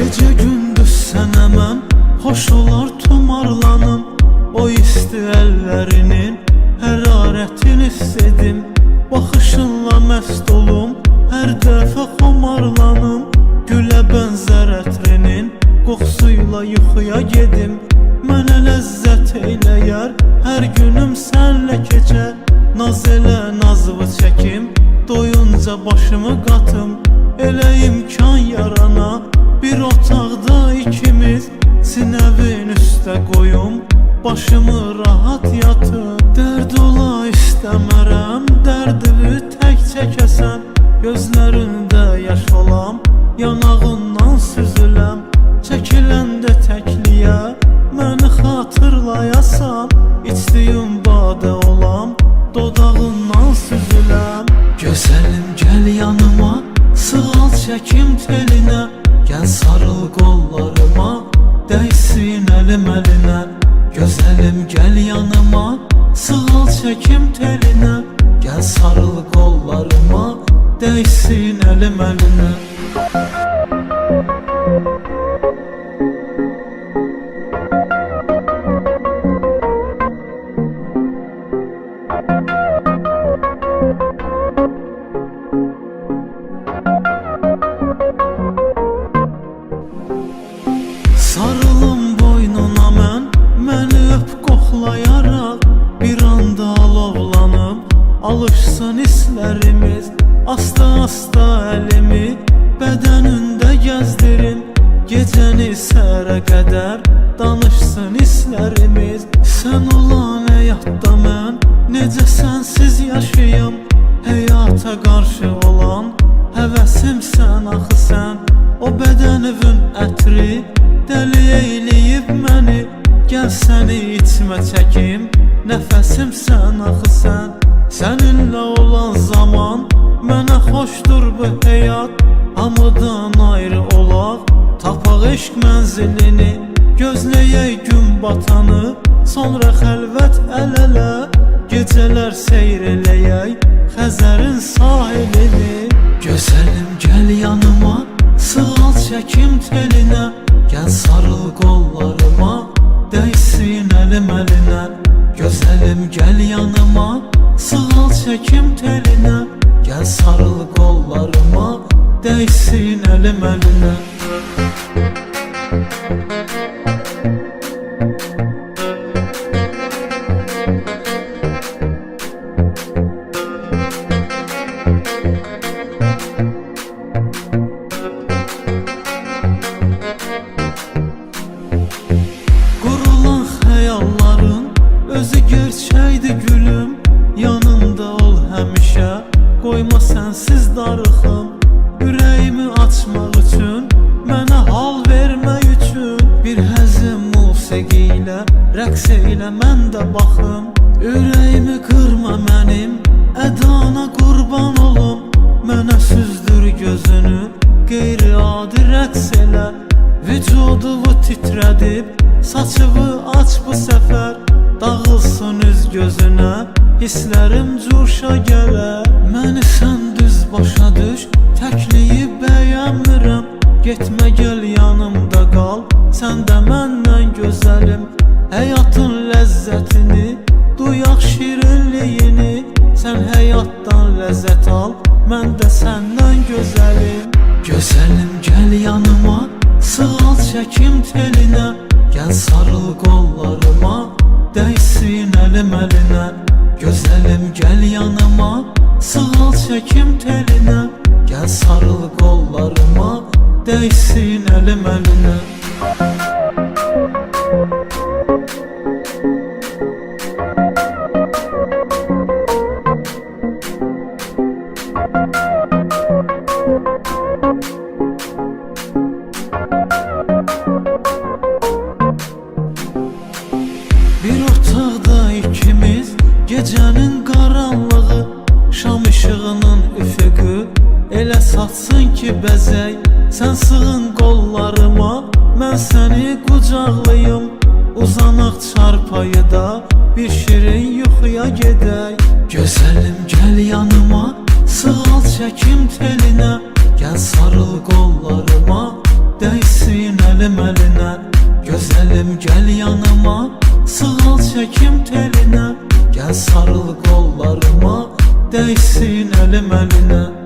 Gece gündüz sənə mən xoş olar tumarlanım. O isti əllərinin hərarətini hissedim. Baxışınla məst olum, hər dəfə xomarlanım. Gülə bənzər ətrinin qoxusuyla yuxuya gedim. Mənə ləzzət eyləyər, hər günüm sənlə keçər. Naz elə nazımı çəkim, doyunca başımı qatım. Elə imkan yarana, bir otaqda ikimiz, sinəvin üstə qoyum, başımı rahat yatım. Dərd ola istəmərəm, dərdini tək çəkəsən. Gözlərində yaş olam, yanağından süzüləm. Çəkiləndə təkliyə, məni xatırlayasan. İçdiyim badə olam, dodağından süzüləm. Gözəlim gəl yanıma, sığal çəkim telinə. Gəl sarıl qollarıma, dəysin əlim əlinə. Gözəlim gəl yanıma, sığal çəkim telinə. Gəl sarıl qollarıma, dəysin əlim əlinə. Sarılım boynuna mən, məni öp qoxlayaraq. Bir anda alovlanıb, alışsın hislərimiz. Asta-asta əlimi bədənində gəzdirim. Gecəni səhərə qədər danışsın hislərimiz. Sən olan həyatda mən necə sənsiz yaşayım. Həyata qarşı olan həvəsim sən, axı sən. O bədənivin ətri dəli eyləyib məni. Gəl səni içmə çəkim, nəfəsim sən, axı sən. Səninlə olan zaman mənə xoşdur bu həyat. Hamıdan ayrı olaq, tapaq eşq mənzilini. Gözləyək gün batanı, sonra xəlvət əl-ələ. Gecələr seyr eləyək Xəzərin sahilini. Gözəlim gəl yanıma, sığal çəkim telinə. Gəl sarıl qollarıma, dəysin əlim əlinə. Gözəlim gəl yanıma, sığal çəkim telinə. Gəl sarıl qollarıma, dəysin əlim əlinə. Qurulan xəyalların özü gerçəkdir gülüm. Yanımda ol həmişə, qoyma sənsiz darıxım. Ürəyimi açmaq üçün, mənə hal vermək üçün. Bir həzin musiqi ilə, rəqs eylə mən də baxım. Ürəyimi qırma mənim, ədana qurban olum. Mənə süzdür gözünü, qeyri-adi rəqs elə. Vücudumu titrədib, saçımı aç bu səfər. Dağılsın üz gözünə, hisslərim cuşa gələ. Məni sən düz başa düş, təkliyi bəyənmirəm. Getmə gəl yanımda qal, sən də məndən gözəlim. Həyatın ləzzətini, duyaq şirinliyini. Sən həyatdan ləzzət al, mən də səndən gözəlim. Gözəlim gəl yanıma, sığal çəkim telinə. Gəl sarıl qollarıma, dəysin əlim əlinə. Gözəlim gəl yanıma, sığal çəkim telinə. Gəl sarıl qollarıma, dəysin əlim əlinə. Bir otaqda ikimiz, gecənin qaranlığı. Şam işığının üfüqü elə satsın ki bəzək. Sən sığın qollarıma, mən səni qucaqlayım. Uzanaq çarpayıda, bir şirin yuxuya gedək. Gözəlim gəl yanıma, sığal çəkim telinə. Gəl sarıl qollarıma, değsin elim eline. Gözəlim gel yanıma, sığal çekim teline. Gel sarıl kollarıma, değsin elim eline.